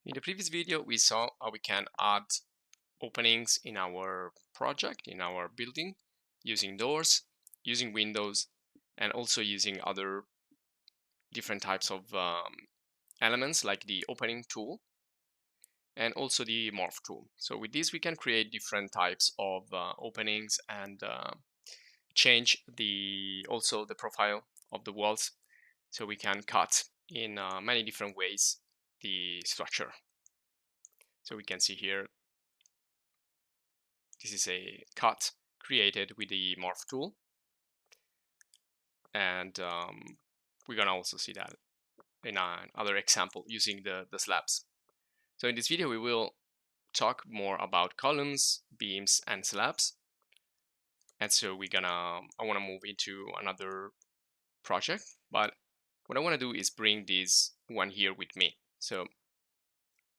In the previous video, we saw how we can add openings in our project, in our building, using doors, using windows, and also using other different types of elements like the opening tool and also the morph tool. So with this, we can create different types of openings and change also the profile of the walls. So we can cut in many different ways the structure. So we can see here, this is a cut created with the morph tool. And we're gonna also see that in another example using the slabs. So in this video, we will talk more about columns, beams, and slabs. And so I wanna move into another project, but what I wanna do is bring this one here with me. So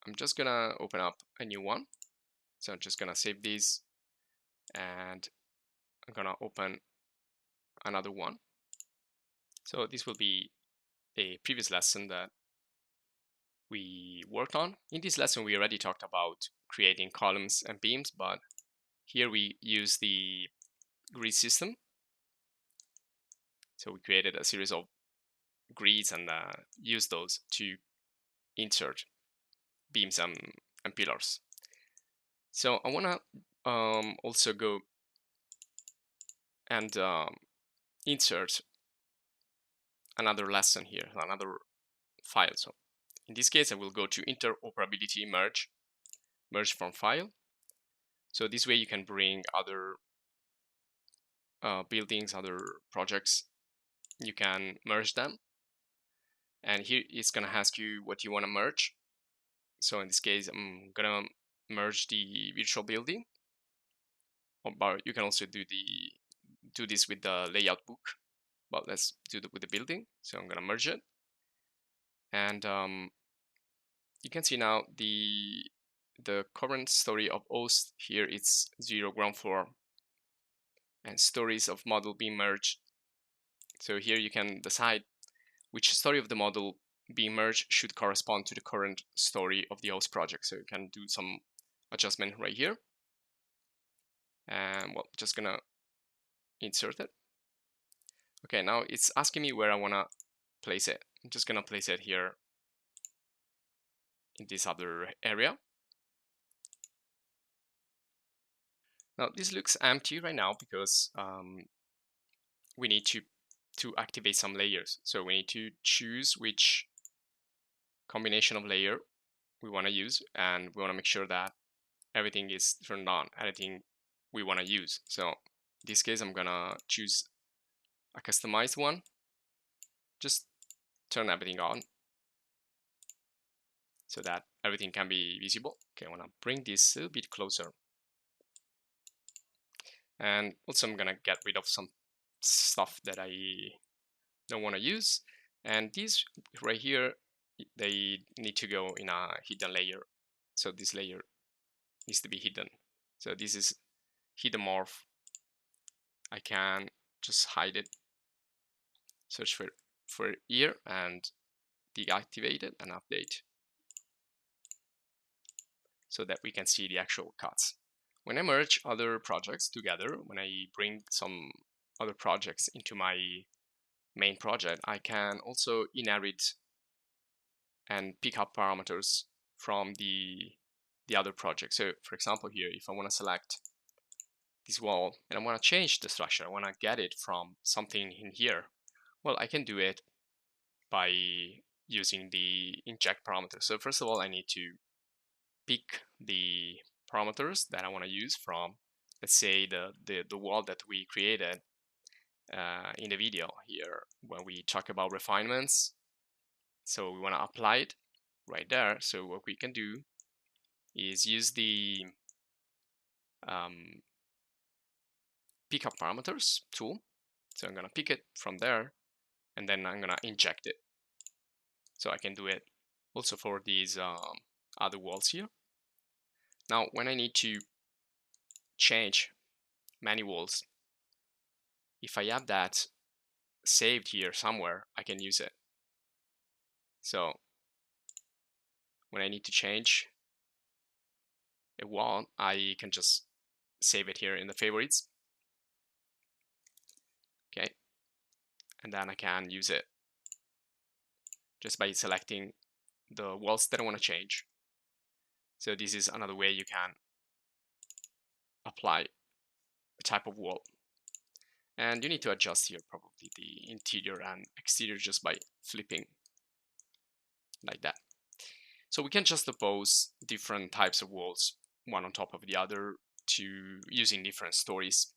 I'm just gonna open up a new one. So I'm just gonna save this and I'm gonna open another one. So this will be a previous lesson that we worked on. In this lesson, we already talked about creating columns and beams, but here we use the grid system. So we created a series of grids and use those to insert beams and pillars. So I want to also go and insert another lesson here, another file. So in this case, I will go to interoperability merge from file. So this way you can bring other buildings, other projects, you can merge them. And here it's gonna ask you what you want to merge. So in this case, I'm gonna merge the virtual building, but you can also do this with the layout book. But let's do it with the building. So I'm gonna merge it, and you can see now the current story of host here. It's 0 ground floor, and stories of model being merged. So here you can decide which story of the model being merged should correspond to the current story of the host project. So you can do some adjustment right here. And well, just gonna insert it. Okay, now it's asking me where I wanna place it. I'm just gonna place it here in this other area. Now this looks empty right now because we need to activate some layers. So we need to choose which combination of layer we want to use, and we want to make sure that everything is turned on, everything we want to use. So in this case, I'm gonna choose a customized one. Just turn everything on so that everything can be visible. Okay, I want to bring this a little bit closer. And also I'm gonna get rid of some stuff that I don't want to use. And these right here, they need to go in a hidden layer. So this layer needs to be hidden. So this is hidden morph. I can just hide it, search for here and deactivate it and update so that we can see the actual cuts. When I merge other projects together, when I bring some other projects into my main project, I can also inherit and pick up parameters from the other project. So for example here, if I want to select this wall and I want to change the structure, I want to get it from something in here, well, I can do it by using the inject parameters. So first of all, I need to pick the parameters that I want to use from, let's say, the wall that we created in the video here when we talk about refinements. So we want to apply it right there. So what we can do is use the pick up parameters tool. So I'm going to pick it from there and then I'm going to inject it. So I can do it also for these other walls here. Now, when I need to change many walls, if I have that saved here somewhere, I can use it. So when I need to change a wall, I can just save it here in the favorites. Okay, and then I can use it just by selecting the walls that I want to change. So this is another way you can apply a type of wall. And you need to adjust here probably the interior and exterior just by flipping like that. So we can just oppose different types of walls, one on top of the other, to using different stories.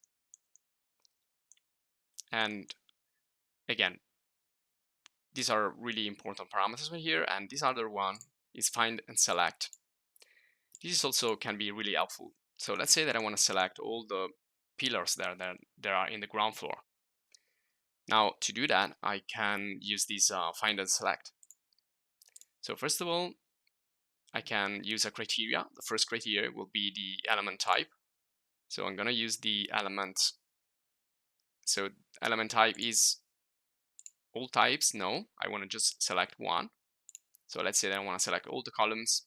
And again, these are really important parameters right here. And this other one is find and select. This also can be really helpful. So let's say that I want to select all the pillars that are in the ground floor. Now to do that, I can use this find and select. So first of all, I can use a criteria. The first criteria will be the element type. So I'm gonna use the element. So element type is all types. No, I want to just select one. So let's say that I want to select all the columns,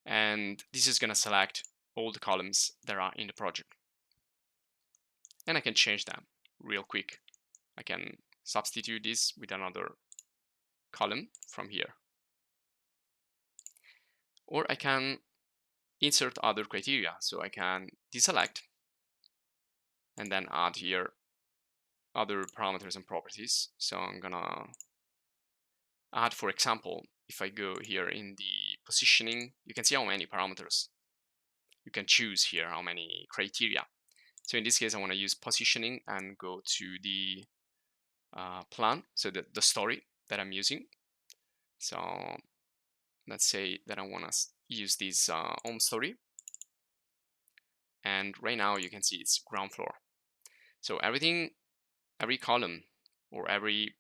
and this is gonna select all the columns that are in the project. And I can change them real quick. I can substitute this with another column from here. Or I can insert other criteria. So I can deselect and then add here other parameters and properties. So I'm gonna add, for example, if I go here in the positioning, you can see how many parameters you can choose here, how many criteria. So in this case, I want to use positioning and go to the plan, so the story that I'm using. So let's say that I want to use this home story. And right now you can see it's ground floor. So every column or every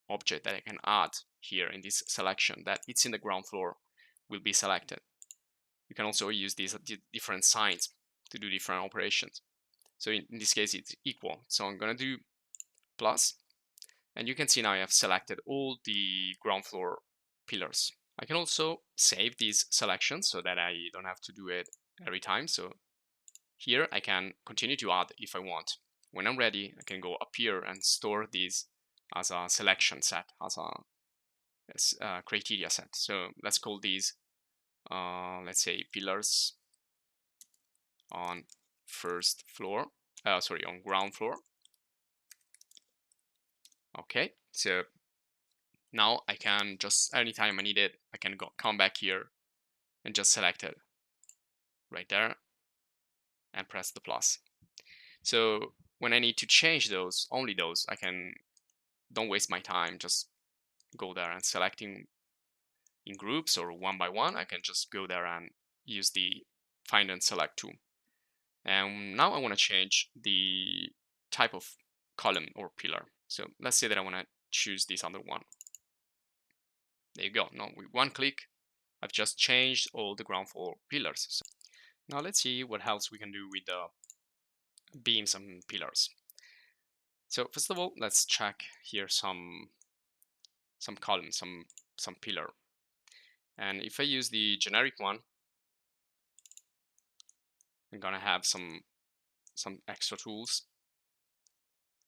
object that I can add here in this selection that it's in the ground floor will be selected. You can also use these different signs to do different operations. So in this case, it's equal. So I'm going to do plus, and you can see now I have selected all the ground floor pillars. I can also save these selections so that I don't have to do it every time. So here I can continue to add if I want. When I'm ready, I can go up here and store these as a selection set, as a criteria set. So let's call these, let's say, pillars on first floor, on ground floor. Okay, so now I can just, anytime I need it, I can come back here and just select it right there and press the plus. So when I need to change those, only those, I can, don't waste my time, just go there and selecting in groups or one by one. I can just go there and use the find and select tool. And now I want to change the type of column or pillar. So let's say that I want to choose this other one. There you go. Now with one click, I've just changed all the ground floor pillars. So now let's see what else we can do with the beams and pillars. So first of all, let's check here some column, some pillar. And if I use the generic one, I'm gonna have some extra tools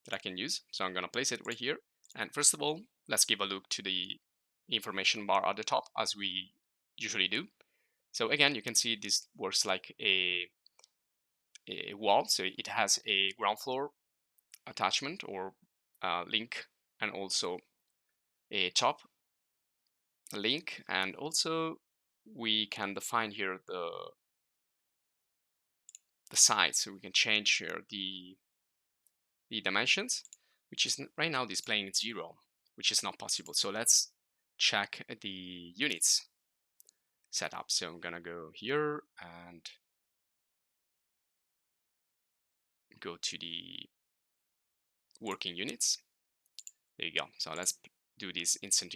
that I can use. So I'm gonna place it right here. And first of all, let's give a look to the information bar at the top, as we usually do. So again, you can see this works like a wall. So it has a ground floor attachment or link, and also a top link, and also we can define here the size. So we can change here the dimensions, which is right now displaying 0, which is not possible. So let's check the units setup. So I'm gonna go here and go to the working units. There you go. So let's do this instant